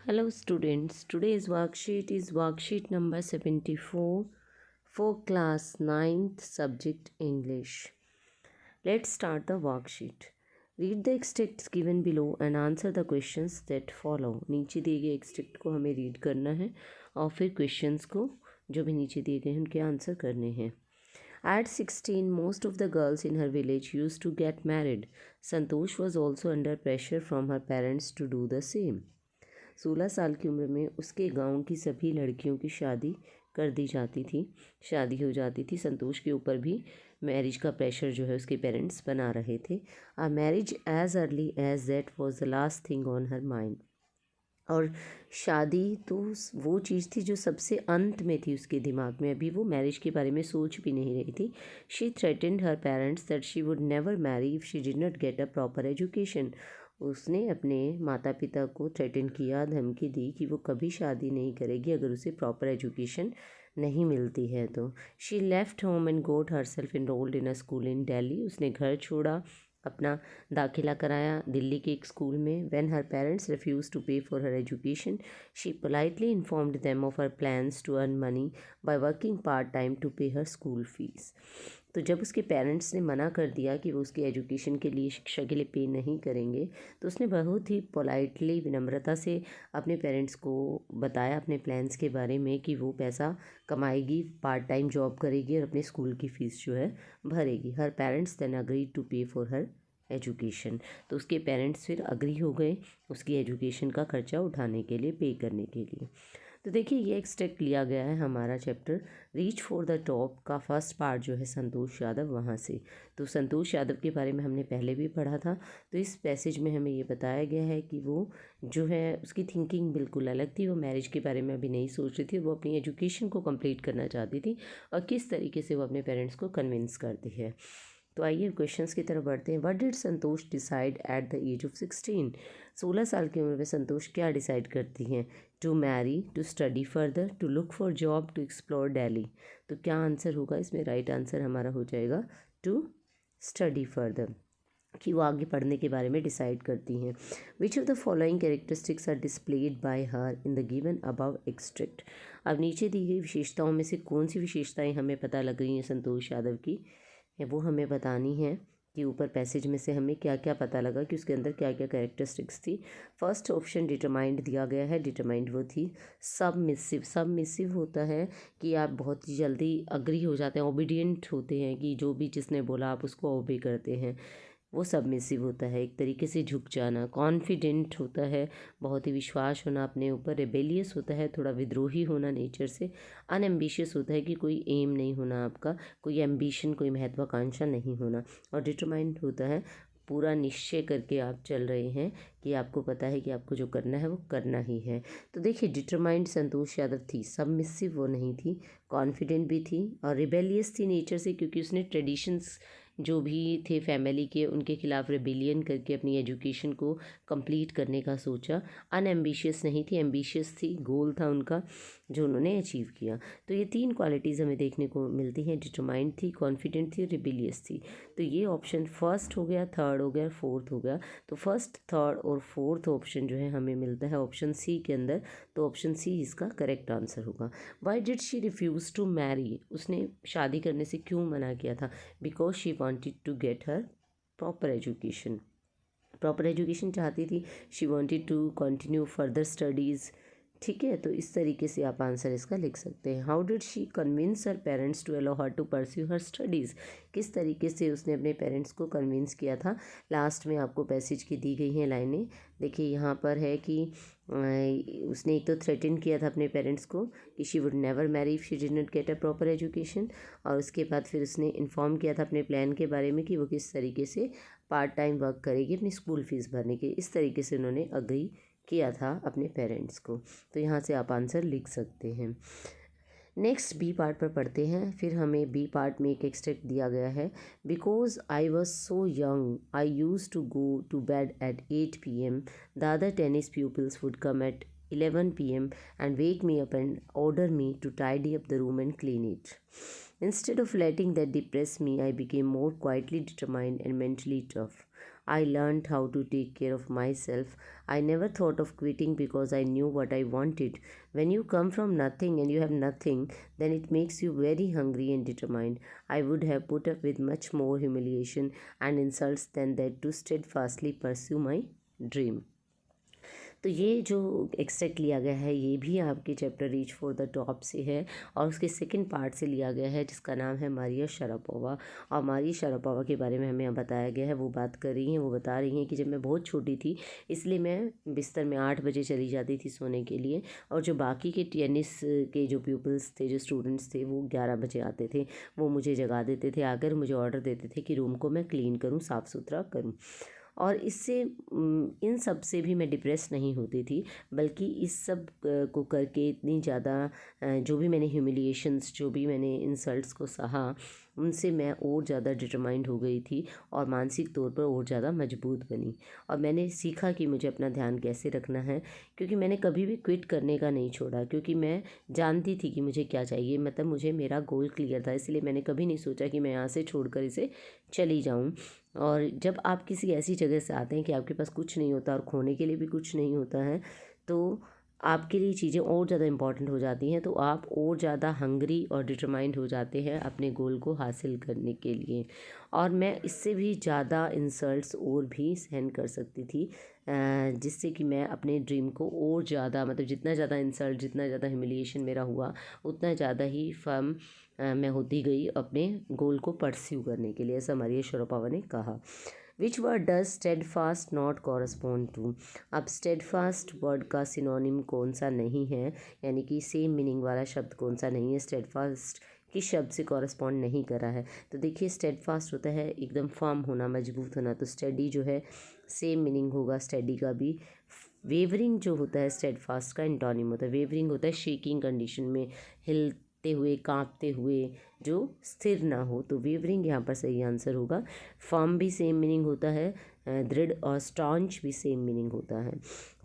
Hello students, today's worksheet is worksheet number 74 for class 9th subject English. Let's start the worksheet. Read the extracts given below and answer the questions that follow. नीचे दिए गए extract को हमें read करना है और फिर questions को जो भी नीचे दिए गए हैं उनके आंसर करने हैं. At 16, most of the girls in her village used to get married. Santosh was also under pressure from her parents to do the same. 16 साल की उम्र में उसके गांव की सभी लड़कियों की शादी कर दी जाती थी, शादी हो जाती थी. संतोष के ऊपर भी मैरिज का प्रेशर जो है उसके पेरेंट्स बना रहे थे. A marriage age early age that was the last thing on her mind. और शादी तो वो चीज़ थी जो सबसे अंत में थी उसके दिमाग में. अभी वो मैरिज के बारे में सोच भी नहीं रही थी. She threatened her parents that she would never marry if she did not get a proper education. उसने अपने माता पिता को थ्रेटन किया, धमकी दी कि वो कभी शादी नहीं करेगी अगर उसे प्रॉपर एजुकेशन नहीं मिलती है तो. She left home and got herself enrolled in a school in Delhi. उसने घर छोड़ा, अपना दाखिला कराया दिल्ली के एक स्कूल में. When her parents refuse to pay for her education she politely informed them of her plans to earn money by working part time to pay her school fees. तो जब उसके पेरेंट्स ने मना कर दिया कि वो उसकी एजुकेशन के लिए, शिक्षा के लिए पे नहीं करेंगे, तो उसने बहुत ही पोलाइटली, विनम्रता से अपने पेरेंट्स को बताया अपने प्लान्स के बारे में कि वो पैसा कमाएगी, पार्ट टाइम जॉब करेगी और अपने स्कूल की फ़ीस जो है भरेगी. हर parents then agree to pay for her education. तो उसके पेरेंट्स फिर अग्री हो गए उसकी एजुकेशन का खर्चा उठाने के लिए, पे करने के लिए. तो देखिए ये एक्सट्रैक्ट लिया गया है हमारा chapter reach for the top का फर्स्ट पार्ट जो है संतोष यादव वहाँ से. तो संतोष यादव के बारे में हमने पहले भी पढ़ा था. तो इस पैसेज में हमें ये बताया गया है कि वो जो है उसकी थिंकिंग बिल्कुल अलग थी. वो मैरिज के बारे में अभी नहीं सोच रही थी, वो अपनी एजुकेशन को कंप्लीट करना चाहती थी और किस तरीके से वो अपने पेरेंट्स को कन्विंस करती है. तो आइए क्वेश्चंस की तरफ बढ़ते हैं. What did Santosh decide at the age of 16? 16 साल की उम्र में संतोष क्या डिसाइड करती हैं? To marry, to study further, to look for job, to explore Delhi. तो क्या आंसर होगा इसमें? राइट आंसर हमारा हो जाएगा टू स्टडी फर्दर, कि वो आगे पढ़ने के बारे में डिसाइड करती हैं. Which of the following characteristics are displayed by her in the given above extract. अब नीचे दी गई विशेषताओं में से कौन सी विशेषताएं हमें पता लग रही हैं संतोष यादव की, वो हमें बतानी है कि ऊपर पैसेज में से हमें क्या क्या पता लगा कि उसके अंदर क्या क्या कैरेक्टरिस्टिक्स थी. फर्स्ट ऑप्शन डिटरमाइंड दिया गया है. डिटरमाइंड वो थी सबमिसिव. सबमिसिव होता है कि आप बहुत ही जल्दी अग्री हो जाते हैं, ओबीडियंट होते हैं, कि जो भी जिसने बोला आप उसको ओबे करते हैं, वो सबमिसिव होता है. एक तरीके से झुक जाना. कॉन्फिडेंट होता है, बहुत ही विश्वास होना अपने ऊपर. रेबेलियस होता है, थोड़ा विद्रोही होना नेचर से. अनएम्बिशियस होता है कि कोई एम नहीं होना आपका, कोई एम्बिशन, कोई महत्वाकांक्षा नहीं होना. और डिटरमाइंड होता है पूरा निश्चय करके आप चल रहे हैं कि आपको पता है कि आपको जो करना है वो करना ही है. तो देखिए डिटरमाइंड संतोष यादव थी, सबमिसिव वो नहीं थी, कॉन्फिडेंट भी थी और रिबेलियस थी नेचर से, क्योंकि उसने ट्रेडिशंस जो भी थे फैमिली के उनके खिलाफ रेबिलियन करके अपनी एजुकेशन को कंप्लीट करने का सोचा. अनएम्बिशियस नहीं थी, एम्बिशियस थी, गोल था उनका जो उन्होंने अचीव किया. तो ये तीन क्वालिटीज़ हमें देखने को मिलती हैं. डिटरमाइंड थी, कॉन्फिडेंट थी, रिबिलियस थी. तो ये ऑप्शन फर्स्ट हो गया, थर्ड हो गया, फोर्थ हो गया. तो फर्स्ट, थर्ड और फोर्थ ऑप्शन जो है हमें मिलता है ऑप्शन सी के अंदर. तो ऑप्शन सी इसका करेक्ट आंसर होगा. Why did she refuse to marry? उसने शादी करने से क्यों मना किया था? Because she wanted to get her proper education. Proper education चाहती थी. She wanted to continue further studies. ठीक है, तो इस तरीके से आप आंसर इसका लिख सकते हैं. How did she convince her parents to allow her to pursue her studies? किस तरीके से उसने अपने पेरेंट्स को कन्विंस किया था? लास्ट में आपको पैसेज की दी गई हैं लाइनें. देखिए यहाँ पर है कि उसने एक तो थ्रेटन किया था अपने पेरेंट्स को कि she would never marry if she did not get a proper education. और उसके बाद फिर उसने इन्फॉर्म किया था अपने प्लान के बारे में कि वो किस तरीके से पार्ट टाइम वर्क करेगी अपनी स्कूल फीस भरने के. इस तरीके से उन्होंने अग्री किया था अपने पेरेंट्स को. तो यहाँ से आप आंसर लिख सकते हैं. नेक्स्ट बी पार्ट पर पढ़ते हैं. फिर हमें बी पार्ट में एक एक्सट्रैक्ट दिया गया है. Because I was so young I use to go to bed at 8 p.m. The other tennis pupils would come at 11 p.m. and wake me up and order me to tidy up the room and clean it. Instead of letting that depress me, I became more quietly determined and mentally tough. I learned how to take care of myself. I never thought of quitting because I knew what I wanted. When you come from nothing and you have nothing, then it makes you very hungry and determined. I would have put up with much more humiliation and insults than that to steadfastly pursue my dream. तो ये जो extract लिया गया है ये भी आपके chapter reach for the top से है और उसके सेकंड पार्ट से लिया गया है जिसका नाम है मारिया शरापोवा। और मारिया शरापोवा के बारे में हमें यहाँ बताया गया है, वो बात कर रही हैं, वो बता रही हैं कि जब मैं बहुत छोटी थी इसलिए मैं बिस्तर में 8 बजे चली जाती थी सोने के लिए, और जो बाकी के टेनिस के जो पीपल्स थे, जो स्टूडेंट्स थे, वो 11 बजे आते थे। वो मुझे जगा देते थे, आकर मुझे ऑर्डर देते थे कि रूम को मैं क्लीन करूँ, साफ़ सुथरा करूँ। और इससे इन सब से भी मैं डिप्रेस नहीं होती थी, बल्कि इस सब को करके इतनी ज़्यादा जो भी मैंने ह्यूमिलिएशंस, जो भी मैंने इंसल्ट्स को सहा, उनसे मैं और ज़्यादा डिटरमाइंड हो गई थी और मानसिक तौर पर और ज़्यादा मजबूत बनी। और मैंने सीखा कि मुझे अपना ध्यान कैसे रखना है, क्योंकि मैंने कभी भी क्विट करने का नहीं छोड़ा, क्योंकि मैं जानती थी कि मुझे क्या चाहिए, मतलब मुझे मेरा गोल क्लियर था। इसलिए मैंने कभी नहीं सोचा कि मैं यहाँ से छोड़कर इसे चली जाऊँ। और जब आप किसी ऐसी जगह से आते हैं कि आपके पास कुछ नहीं होता और खोने के लिए भी कुछ नहीं होता है, तो आपके लिए चीज़ें और ज़्यादा इम्पॉर्टेंट हो जाती हैं, तो आप और ज़्यादा हंग्री और डिटरमाइंड हो जाते हैं अपने गोल को हासिल करने के लिए। और मैं इससे भी ज़्यादा इंसल्ट्स और भी सहन कर सकती थी, जिससे कि मैं अपने ड्रीम को और ज़्यादा, मतलब जितना ज़्यादा इंसल्ट, जितना ज़्यादा ह्यूमिलिएशन मेरा हुआ, उतना ज़्यादा ही फर्म मैं होती गई अपने गोल को परस्यू करने के लिए, ऐसा मारिया शरापोवा ने कहा। Which word does steadfast not correspond to. अब स्टेडफास्ट वर्ड का सिनोनिम कौन सा नहीं है, यानी कि सेम मीनिंग वाला शब्द कौन सा नहीं है, स्टेडफास्ट किस शब्द से कॉरस्पॉन्ड नहीं करा है। तो देखिए, स्टेडफास्ट होता है एकदम फर्म होना, मजबूत होना, तो स्टडी जो है सेम मीनिंग होगा स्टडी का भी। वेवरिंग जो होता है स्टेडफास्ट का एंटोनिम होता है, वेवरिंग होता है शेकिंग कंडीशन में, हिलते हुए, कांपते हुए, जो स्थिर ना हो, तो वेवरिंग यहाँ पर सही आंसर होगा। फर्म भी सेम मीनिंग होता है, दृढ़ और स्टॉन्च भी सेम मीनिंग होता है,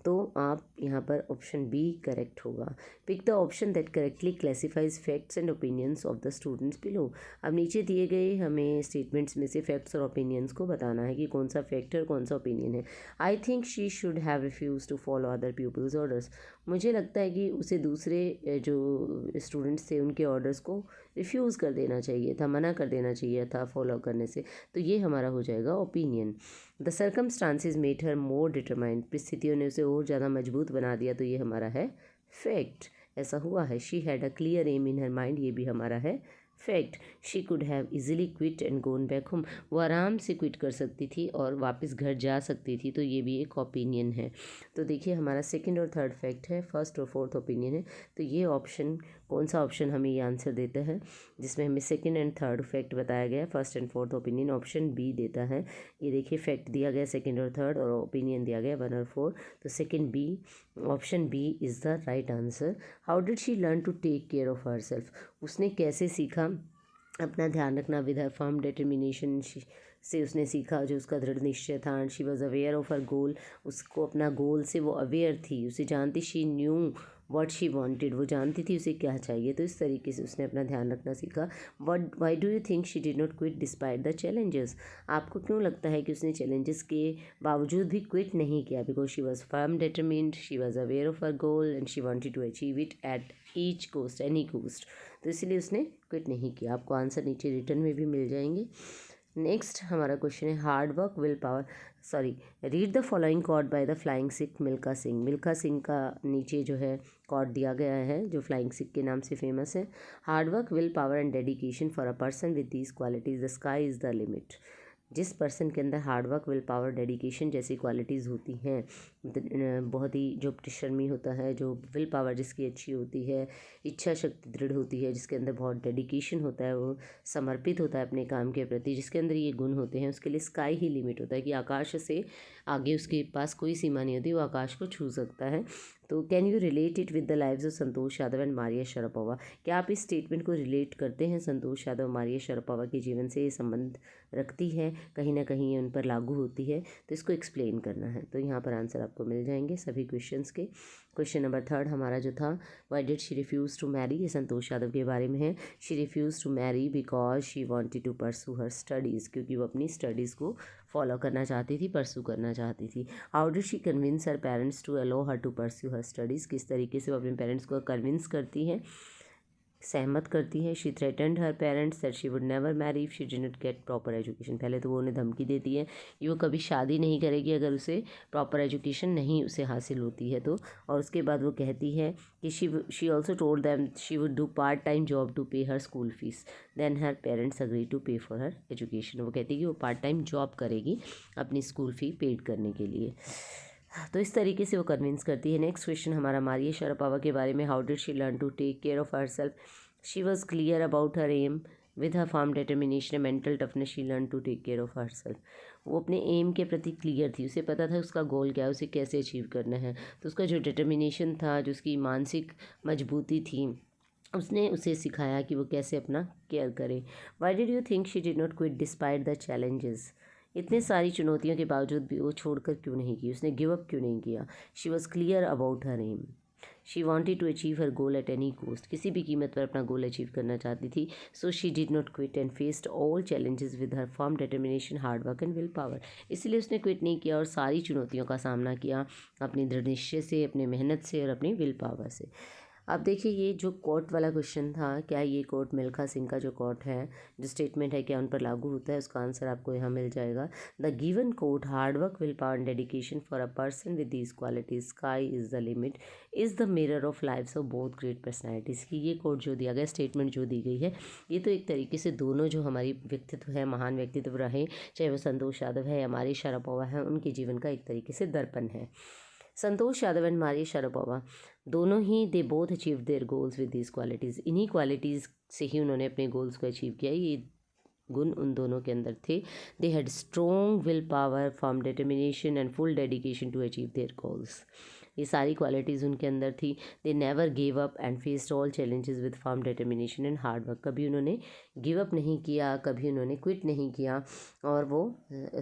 तो आप यहाँ पर ऑप्शन बी करेक्ट होगा। Pick the option that correctly classifies facts and opinions of the students below. अब नीचे दिए गए हमें स्टेटमेंट्स में से फैक्ट्स और ओपिनियंस को बताना है कि कौन सा फैक्ट है और कौन सा ओपिनियन है। I think she should have refuse to follow other people's orders. मुझे लगता है कि उसे दूसरे जो स्टूडेंट्स थे उनके ऑर्डर्स को रिफ्यूज़ कर देना चाहिए था, मना कर देना चाहिए था फॉलो करने से, तो ये हमारा हो जाएगा opinion. The circumstances made her more determined. परिस्थितियों ने उसे और ज़्यादा मजबूत बना दिया, तो ये हमारा है फैक्ट, ऐसा हुआ है। She had a clear aim in her mind, ये भी हमारा है fact. She could have easily quit and gone back home. वो आराम से क्विट कर सकती थी और वापस घर जा सकती थी, तो ये भी एक ओपिनियन है। तो देखिए, हमारा सेकंड और थर्ड फैक्ट है, फर्स्ट और फोर्थ ओपिनियन है। तो ये ऑप्शन, कौन सा ऑप्शन हमें ये आंसर देता है जिसमें हमें सेकंड एंड थर्ड फैक्ट बताया गया है, first and fourth opinion, option B देता है। ये देखिए, फैक्ट दिया गया सेकंड और थर्ड, और ओपिनियन दिया गया 1 और 4, तो second B, option B is the right answer. How did she learn to take care of her self. उसने कैसे सीखा अपना ध्यान रखना, विद हर फर्म डिटर्मिनेशन से उसने सीखा, जो उसका दृढ़ निश्चय था। And she was aware of her goal, उसको अपना गोल से वो अवेयर थी, उसे जानती, she knew what she wanted, वो जानती थी उसे क्या चाहिए, तो इस तरीके से उसने अपना ध्यान रखना सीखा। What why do you think she did not quit despite the challenges. आपको क्यों लगता है कि उसने चैलेंजेस के बावजूद भी क्विट नहीं किया। Because she was firm determined, she was aware of her goal and she wanted to achieve it at each cost, any cost, तो इसलिए उसने क्विट नहीं किया। आपको आंसर नीचे रिटर्न में भी मिल जाएंगे। नेक्स्ट हमारा क्वेश्चन है, hard work will power, read the following caught by the flying Sikh Milkha Singh. Milkha Singh का नीचे जो है कॉट दिया गया है, जो फ्लाइंग सिख के नाम से फेमस है। Hard work will power and dedication for a person with these qualities, the sky is the limit. जिस पर्सन के अंदर hard work, will power, dedication जैसी क्वालिटीज़ होती हैं, बहुत ही जो परिश्रमी होता है, जो विल पावर जिसकी अच्छी होती है, इच्छा शक्ति दृढ़ होती है, जिसके अंदर बहुत डेडिकेशन होता है, वो समर्पित होता है अपने काम के प्रति, जिसके अंदर ये गुण होते हैं, उसके लिए स्काई ही लिमिट होता है, कि आकाश से आगे उसके पास कोई सीमा नहीं होती, वो आकाश को छू सकता है। तो can you relate it with the lives of Santosh Yadav and Maria Sharapova. क्या आप इस स्टेटमेंट को रिलेट करते हैं संतोष यादव, मारिया शरापोवा के जीवन से ये संबंध रखती है, कहीं ना कहीं ये उन पर लागू होती है, तो इसको एक्सप्लेन करना है। तो यहाँ पर आंसर आपको मिल जाएंगे सभी क्वेश्चंस के। क्वेश्चन नंबर 3 हमारा जो था, why did she refuse to marry, ये संतोष यादव के बारे में है। She refuse to marry because she wanted to pursue her studies, क्योंकि वो अपनी स्टडीज़ को फॉलो करना चाहती थी, परस्यू करना चाहती थी। How did she convince her parents to allow her to pursue her studies, किस तरीके से वो अपने पेरेंट्स को कन्विंस करती हैं, सहमत करती है। She threatened her parents that she would never marry if she did not get proper education, पहले तो वो उन्हें धमकी देती है कि वो कभी शादी नहीं करेगी अगर उसे प्रॉपर एजुकेशन नहीं उसे हासिल होती है तो। और उसके बाद वो कहती है कि she also told them she would do part time job to pay her school fees, then her parents agree to pay for her education. वो कहती है कि वो पार्ट टाइम जॉब करेगी अपनी स्कूल फ़ी पेड करने के लिए। तो इस तरीके से वो कन्विंस करती है। नेक्स्ट क्वेश्चन हमारा मारिया शरापोवा के बारे में। How did she learn to take care of her self, she was clear about her aim with her firm determination mental toughness she learn to take care of her self. वो अपने M के प्रति clear थी, उसे पता था उसका गोल क्या है, उसे कैसे अचीव करना है। तो उसका जो डिटर्मिनेशन था, जो उसकी मानसिक मजबूती थी, उसने उसे सिखाया कि वो कैसे अपना केयर करे। Why did you think she did not quit despite the challenges, इतने सारी चुनौतियों के बावजूद भी वो छोड़कर क्यों नहीं की, उसने गिव अप क्यों नहीं किया। She was clear about her aim, she wanted to achieve her goal at any cost, किसी भी कीमत पर अपना गोल अचीव करना चाहती थी। So she did not quit and faced all challenges with her firm determination hard work and will power, इसलिए उसने क्विट नहीं किया और सारी चुनौतियों का सामना किया अपनी दृढ़ निश्चय से, अपनी मेहनत से और अपनी विल पावर से। अब देखिए ये जो कोट वाला क्वेश्चन था, क्या ये कोट मिल्खा सिंह का जो कोट है, जो स्टेटमेंट है, क्या उन पर लागू होता है, उसका आंसर आपको यहाँ मिल जाएगा। The given quote hard work will power and dedication for a person with these qualities sky is the limit is the mirror of life's of both great personalities की ये कोट जो दिया गया, स्टेटमेंट जो दी गई है, ये तो एक तरीके से दोनों जो हमारी व्यक्तित्व है, महान व्यक्तित्व रहे, चाहे वो संतोष यादव है या मारिया शरापोवा है, उनके जीवन का एक तरीके से दर्पण है। Santosh Yadav and Maria Sharapova दोनों ही they both achieve their goals with these qualities, इन्हीं क्वालिटीज़ से ही उन्होंने अपने गोल्स को अचीव किया। ये गुण उन दोनों के अंदर थे। They had strong will power, firm determination and full dedication to achieve their goals, ये सारी क्वालिटीज़ उनके अंदर थी। They never give up and faced all challenges with firm determination and hard work, कभी उन्होंने गिव अप नहीं किया, कभी उन्होंने क्विट नहीं किया और वो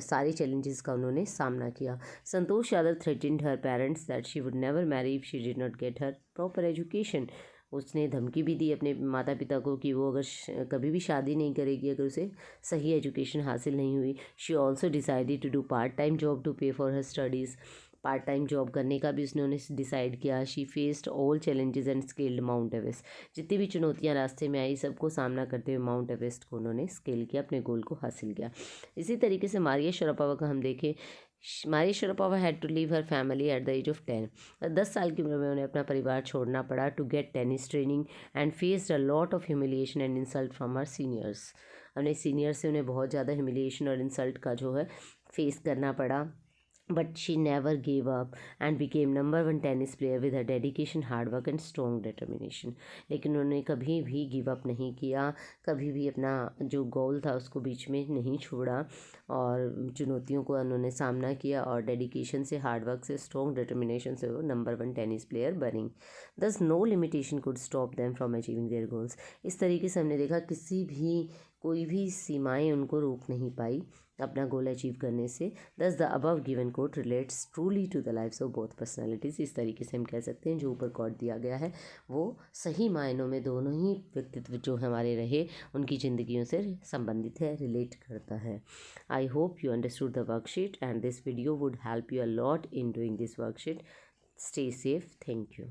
सारे चैलेंजेस का उन्होंने सामना किया। Santosh Yadav threatened her parents that she would never marry if she did not get her proper education, उसने धमकी भी दी अपने माता पिता को कि वो अगर कभी भी शादी नहीं करेगी अगर उसे सही एजुकेशन हासिल नहीं हुई। She also decided to do part time job to pay for her studies, part time job करने का भी उसने डिसाइड किया। She faced all challenges and scaled Mount Everest, जितनी भी चुनौतियां रास्ते में आई सबको सामना करते हुए माउंट एवरेस्ट को उन्होंने स्केल किया, अपने गोल को हासिल किया। इसी तरीके से मारिया शरापोवा का हम देखें, Maria Sharapova had to leave her family at the age of 10, 10 साल की उम्र में उन्हें अपना परिवार छोड़ना पड़ा to get tennis training and faced a lot of humiliation and insult from her seniors, अपने सीनियर से उन्हें बहुत ज़्यादा ह्यूमिलिएशन और इंसल्ट का जो है फेस करना पड़ा। But she never gave up and became number one tennis player with her dedication, hard work and strong determination. लेकिन उन्होंने कभी भी गिव अप नहीं किया, कभी भी अपना जो गोल था उसको बीच में नहीं छोड़ा और चुनौतियों को उन्होंने सामना किया और डेडिकेशन से, हार्ड वर्क से, स्ट्रॉन्ग डिटर्मिनेशन से वो नंबर वन टेनिस प्लेयर बनी। Thus no limitation could stop them from achieving their goals, इस तरीके से हमने देखा किसी भी कोई भी सीमाएं उनको रोक नहीं पाई अपना गोल अचीव करने से। Thus the above given quote relates truly to the life's of both personalities, इस तरीके से हम कह सकते हैं जो ऊपर कोट दिया गया है वो सही मायनों में दोनों ही व्यक्तित्व जो हमारे रहे उनकी ज़िंदगियों से संबंधित है, रिलेट करता है। I hope you understood the worksheet and this video would help you a lot in doing this worksheet. Stay safe, thank you.